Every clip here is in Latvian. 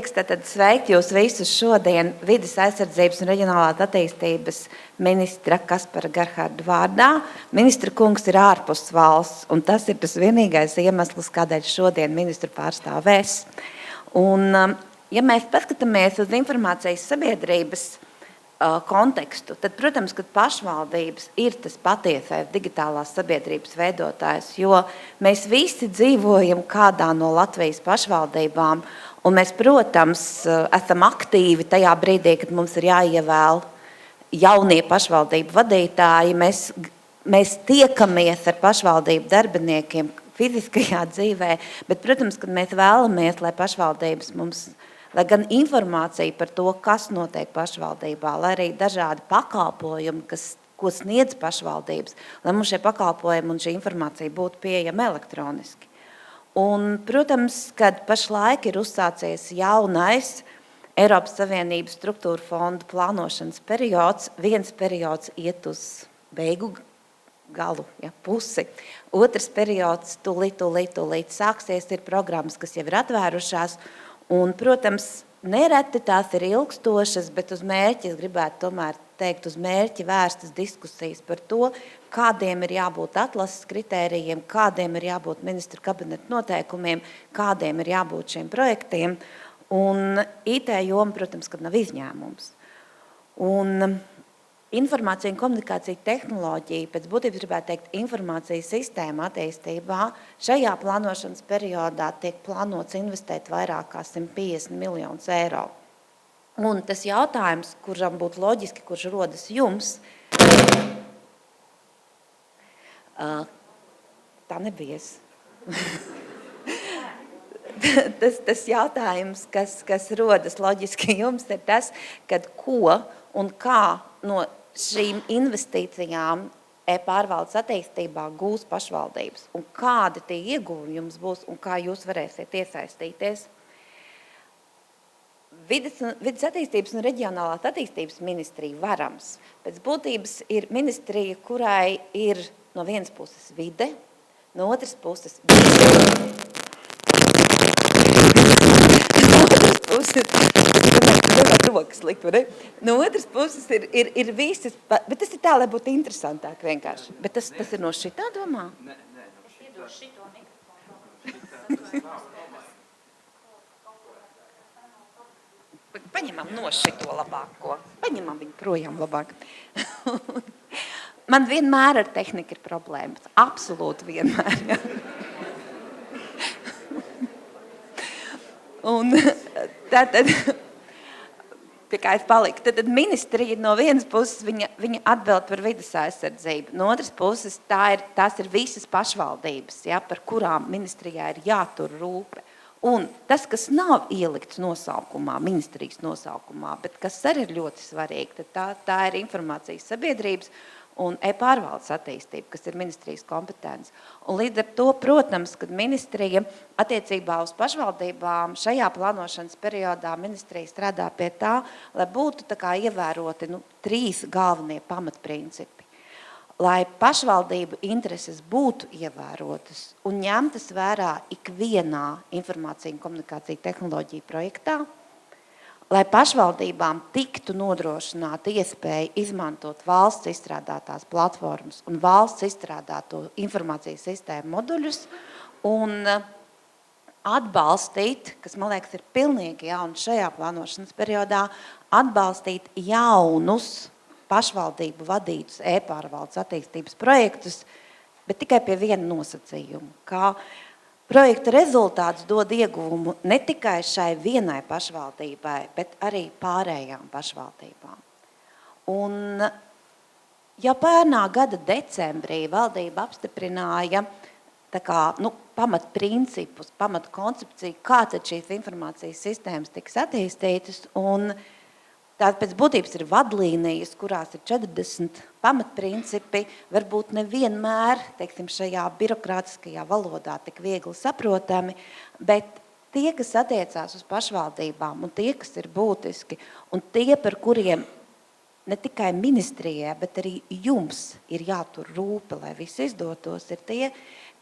Tad sveikt jūs visus šodien Vides aizsardzības un reģionālās attīstības ministra Kaspara Gerharda vārdā. Ministra kungs ir ārpus valsts, un tas ir tas vienīgais iemesls, kādēļ šodien ministru pārstāvēs. Un, ja mēs paskatāmies uz informācijas sabiedrības kontekstu, tad, protams, ka pašvaldības ir tas patiesais digitālās sabiedrības veidotājs, jo mēs visi dzīvojam kādā no Latvijas pašvaldībām, un mēs, protams, esam aktīvi tajā brīdī, kad mums ir jāievēl jaunie pašvaldību vadītāji. Mēs tiekamies ar pašvaldību darbiniekiem fiziskajā dzīvē, bet, protams, kad mēs vēlamies, lai pašvaldības mums, lai gan informācija par to, kas notiek pašvaldībā, lai arī dažādi pakalpojumi, ko sniedz pašvaldības, lai mums šie pakalpojumi un šī informācija būtu pieejama elektroniski. Un, protams, kad pašlaik ir uzsācies jaunais Eiropas Savienības struktūra fondu plānošanas periods, viens periods iet uz beigu galu, pusi. Otrs periods tūlīt sāksies, ir programmas, kas jau ir atvērušās, un, protams, nereti tās ir ilgstošas, bet uz mērķi, es gribētu tomēr teikt, uz mērķi vērstas diskusijas par to, kādiem ir jābūt atlases kritērijiem, kādiem ir jābūt ministru kabineta noteikumiem, kādiem ir jābūt šiem projektiem. Un IT joma, protams, kad nav izņēmums. Un informācija un komunikācija tehnoloģija, pēc būtības gribētu teikt, informācijas sistēma attīstībā, šajā plānošanas periodā tiek plānots investēt vairāk kā 150 miljonus eiro. Un tas jautājums, kuram būtu loģiski, kurš rodas jums, tā nebies. tas jautājums, kas rodas loģiski jums, ir tas, kad ko un kā no šīm investīcijām e-pārvaldes attīstībā gūs pašvaldības un kādi tie ieguvumi jums būs un kā jūs varēsiet iesaistīties. Vides attīstības un reģionālās attīstības ministrija varams. Pēc būtības ir ministrija, kurai ir no vienas puses vide, no otras puses no otras puses ir visas, bet tas ir tā, lai būtu interesantāk vienkārši. Bet tas ir no šitā domā? Nē, es iedošu šito mikrofonu. Paņemam no šito labāko. Paņemam viņu projām labāk. Man vienmēr ar tehniku ir problēmas. Absolūti vienmēr. Ja. Un tātad, pie kā es paliku, tad ministrija no vienas puses viņa atbild par vides aizsardzību. No otras puses tās ir visas pašvaldības, ja, par kurām ministrijā ir jātur rūpe. Un tas, kas nav ielikts nosaukumā, ministrijas nosaukumā, bet kas arī ir ļoti svarīgi, tad tā ir informācijas sabiedrības un e-pārvaldes attīstība, kas ir ministrijas kompetence. Un līdz ar to, protams, kad ministrija attiecībā uz pašvaldībām šajā plānošanas periodā ministrija strādā pie tā, lai būtu tā kā ievēroti 3 galvenie pamatprincipi. Lai pašvaldību intereses būtu ievērotas un ņemtas vērā ikvienā informācija un komunikācija tehnoloģija projektā, lai pašvaldībām tiktu nodrošināta iespēja izmantot valsts izstrādātās platformas un valsts izstrādāto informācijas sistēmu moduļus un atbalstīt, kas, man liekas, ir pilnīgi jauns šajā plānošanas periodā, atbalstīt jaunus pašvaldību vadītus e-pārvaldes attīstības projektus, bet tikai pie viena nosacījuma, kā projekta rezultāts dod ieguvumu ne tikai šai vienai pašvaldībai, bet arī pārējām pašvaldībām. Un jau pērnā gada decembrī valdība apstiprināja pamatprincipus, pamatkoncepciju, kā tad šīs informācijas sistēmas tiks attīstītas, un tā pēc būtības ir vadlīnijas, kurās ir 40 pamatprincipi, varbūt nevienmēr, teiksim, šajā birokrātiskajā valodā tik viegli saprotami, bet tie, kas attiecās uz pašvaldībām un tie, kas ir būtiski, un tie, par kuriem ne tikai ministrijai, bet arī jums ir jātur rūpe, lai viss izdotos, ir tie,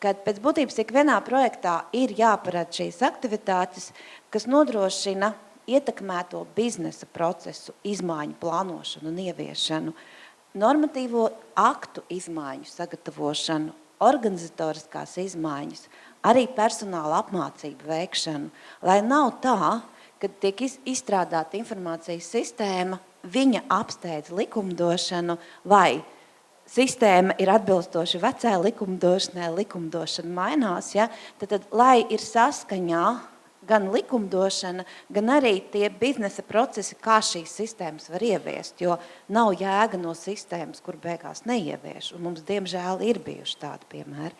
kad pēc būtības ikvienā projektā ir jāparāda šīs aktivitātes, kas nodrošina ietekmēto biznesa procesu izmaiņu plānošanu un ieviešanu, normatīvo aktu izmaiņu sagatavošanu, organizatoriskās izmaiņas, arī personāla apmācību veikšanu, lai nav tā, kad tiek izstrādāta informācijas sistēma, viņa apsteidz likumdošanu vai sistēma ir atbilstoši vecai likumdošanai, likumdošana mainās, ja? Tad, lai ir saskaņā gan likumdošana, gan arī tie biznesa procesi, kā šīs sistēmas var ieviest, jo nav jēga no sistēmas, kur beigās neievieš, un mums, diemžēl, ir bijuši tādi piemēri.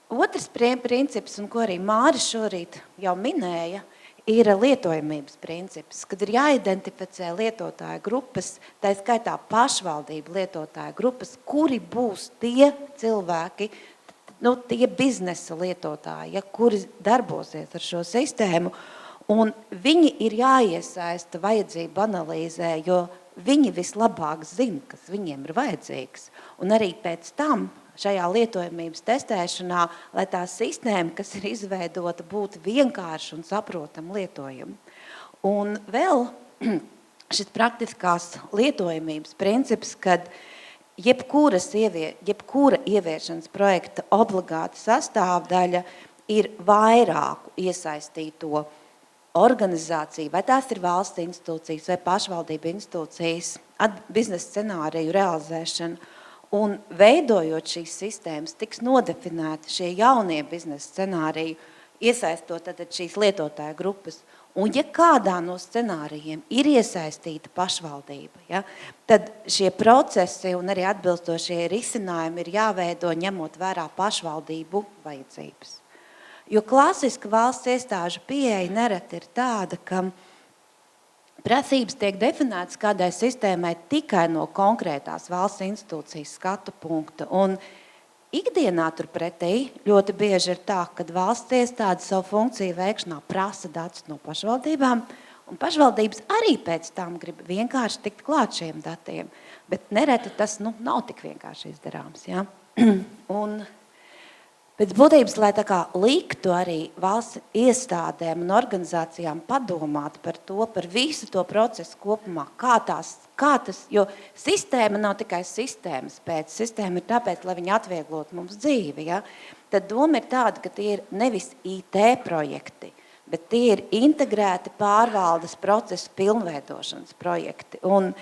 Otrs princips, un ko arī Māris šorīt jau minēja, ir lietojamības princips, kad ir jāidentificē lietotāju grupas, tā skaitā pašvaldību lietotāju grupas, kuri būs tie cilvēki, tie biznesa lietotāji, kuri darbosies ar šo sistēmu, un viņi ir jāiesaista vajadzību analīzē, jo viņi vislabāk zina, kas viņiem ir vajadzīgs. Un arī pēc tam šajā lietojamības testēšanā, lai tā sistēma, kas ir izveidota, būtu vienkārši un saprotama lietojama. Un vēl šis praktiskās lietojamības princips, kad jebkura ieviešanas projekta obligāta sastāvdaļa ir vairāku iesaistīto organizāciju, vai tās ir valsts institūcijas vai pašvaldību institūcijas, biznesa scenāriju realizēšana. Un veidojot šīs sistēmas, tiks nodefinēti šie jaunie biznesa scenāriji, iesaistot tad šīs lietotāju grupas. Un ja kādā no scenārijiem ir iesaistīta pašvaldība, ja, tad šie procesi un arī atbilstošie risinājumi ir jāveido ņemot vērā pašvaldību vajadzības. Jo klasiska valsts iestāžu pieeja nereti ir tāda, ka prasības tiek definētas kādai sistēmai tikai no konkrētās valsts institūcijas skatu punkta. Un ikdienā turpretī ļoti bieži ir tā, ka valsts iestāde savu funkciju veikšanā prasa datus no pašvaldībām, un pašvaldības arī pēc tam grib vienkārši tikt klāt šiem datiem. Bet nereti tas nav tik vienkārši izdarāms. Ja? Un pēc būtības, lai tā kā liktu arī valsts iestādēm un organizācijām padomāt par visu to procesu kopumā, kā tas, jo sistēma nav tikai sistēmas pēc, sistēma ir tāpēc, lai viņi atvieglotu mums dzīvi, ja? Tad doma ir tāda, ka tie ir nevis IT projekti, bet tie ir integrēti pārvaldes procesu pilnveidošanas projekti. Un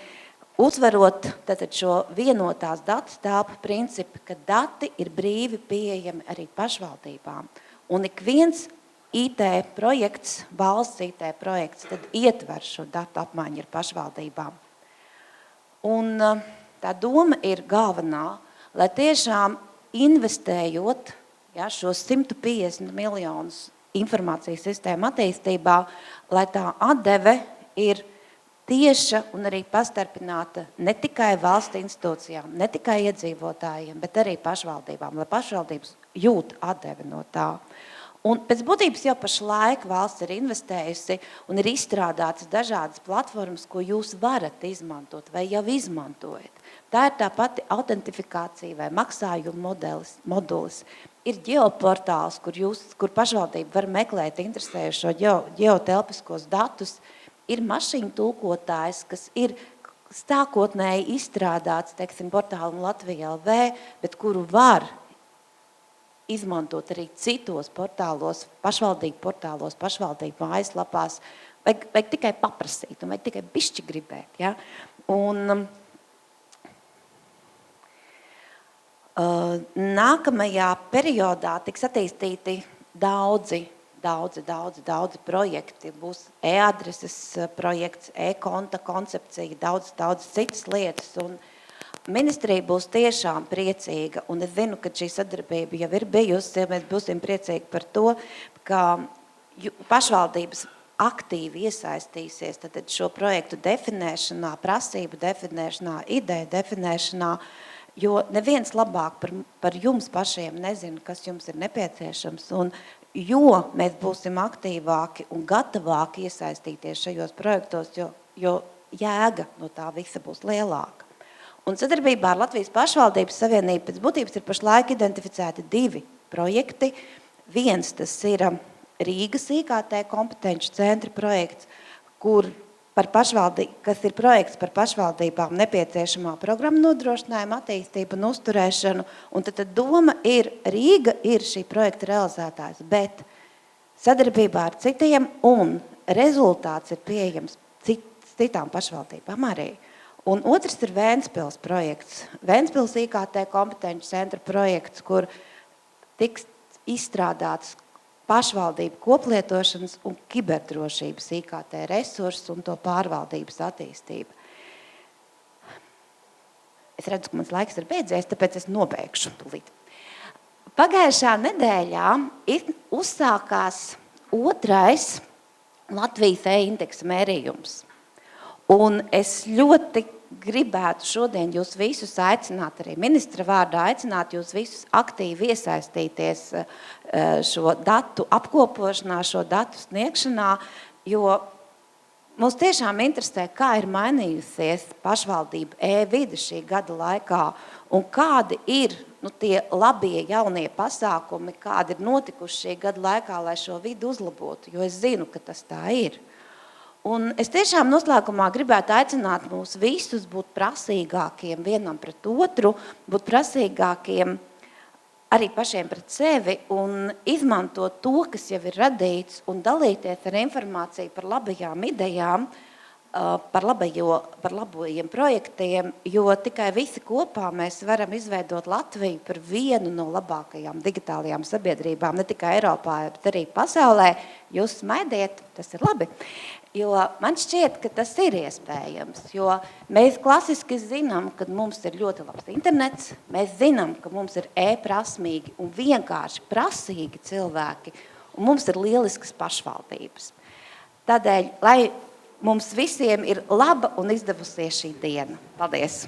uzvarot šo vienotās datu telpu principu, ka dati ir brīvi pieejami arī pašvaldībām. Un ik viens IT projekts, valsts IT projekts, tad ietver šo datu apmaiņu ar pašvaldībām. Un tā doma ir galvenā, lai tiešām investējot šos 150 miljonus informācijas sistēmu attīstībā, lai tā atdeve ir tieša un arī pastarpināta ne tikai valsts institūcijām, ne tikai iedzīvotājiem, bet arī pašvaldībām, lai pašvaldības jūt atdevi no tā. Un pēc būtības jau pašlaik valsts ir investējusi un ir izstrādātas dažādas platformas, ko jūs varat izmantot vai jau izmantojat. Tā ir tā pati autentifikācija vai maksājuma modulis. Ir ģeoportāls, kur pašvaldība var meklēt interesējušo ģeotelpiskos datus. Ir mašīnu tulkotājs, kas ir stākotnēji izstrādāts, portālam Latvija LV, bet kuru var izmantot arī citos portālos, pašvaldību portālos, pašvaldību mājaslapās, vajag tikai paprasīt un vajag tikai bišķi gribēt. Ja? Un nākamajā periodā tiks attīstīti daudzi projekti. Būs e-adreses projekts, e-konta koncepcija, daudz citas lietas. Un ministrija būs tiešām priecīga, un es zinu, ka šī sadarbība jau ir bijusi, ja mēs būsim priecīgi par to, ka pašvaldības aktīvi iesaistīsies tad šo projektu definēšanā, prasību definēšanā, ideju definēšanā, jo neviens labāk par jums pašiem nezina, kas jums ir nepieciešams, un jo mēs būsim aktīvāki un gatavāki iesaistīties šajos projektos, jo jēga no tā visa būs lielāka. Un sadarbībā ar Latvijas pašvaldības savienību pēc būtības ir pašlaik identificēti 2 projekti. Viens tas ir Rīgas IKT kompetenču centra projekts, kas ir projekts par pašvaldībām nepieciešamā programmu nodrošinājumu, attīstību un uzturēšanu. Un tad doma ir, Rīga ir šī projekta realizētājs, bet sadarbībā ar citiem un rezultāts ir pieejams citām pašvaldībām arī. Un otrs ir Vēnspils projekts. Vēnspils IKT kompetenci centra projekts, kur tiks izstrādāts pašvaldību koplietošanas un kiberdrošības IKT resursus un to pārvaldības attīstība. Es redzu, ka mans laiks ir beidzies, tāpēc es nobeigšu tūlīt. Pagājušā nedēļā uzsākās 2. Latvijas e-indeksa mērījums. Un es ļoti gribētu šodien jūs visus aicināt, arī ministra vārdā aicināt jūs visus aktīvi iesaistīties šo datu apkopošanā, šo datu sniegšanā, jo mums tiešām interesē, kā ir mainījusies pašvaldība e-vide šī gada laikā un kādi ir tie labie jaunie pasākumi, kādi ir notikuši šī gada laikā, lai šo vidu uzlabotu, jo es zinu, ka tas tā ir. Un es tiešām noslēgumā gribētu aicināt mūs visus būt prasīgākiem vienam pret otru, būt prasīgākiem arī pašiem pret sevi un izmantot to, kas jau ir radīts un dalīties ar informāciju par labajām idejām, par labajiem projektiem, jo tikai visi kopā mēs varam izveidot Latviju par vienu no labākajām digitālajām sabiedrībām, ne tikai Eiropā, bet arī pasaulē. Jūs smaidiet, tas ir labi. Jo man šķiet, ka tas ir iespējams, jo mēs klasiski zinām, ka mums ir ļoti labs internets, mēs zinām, ka mums ir e-prasmīgi un vienkārši prasīgi cilvēki, un mums ir lieliskas pašvaldības. Tādēļ, lai mums visiem ir laba un izdevusies šī diena. Paldies!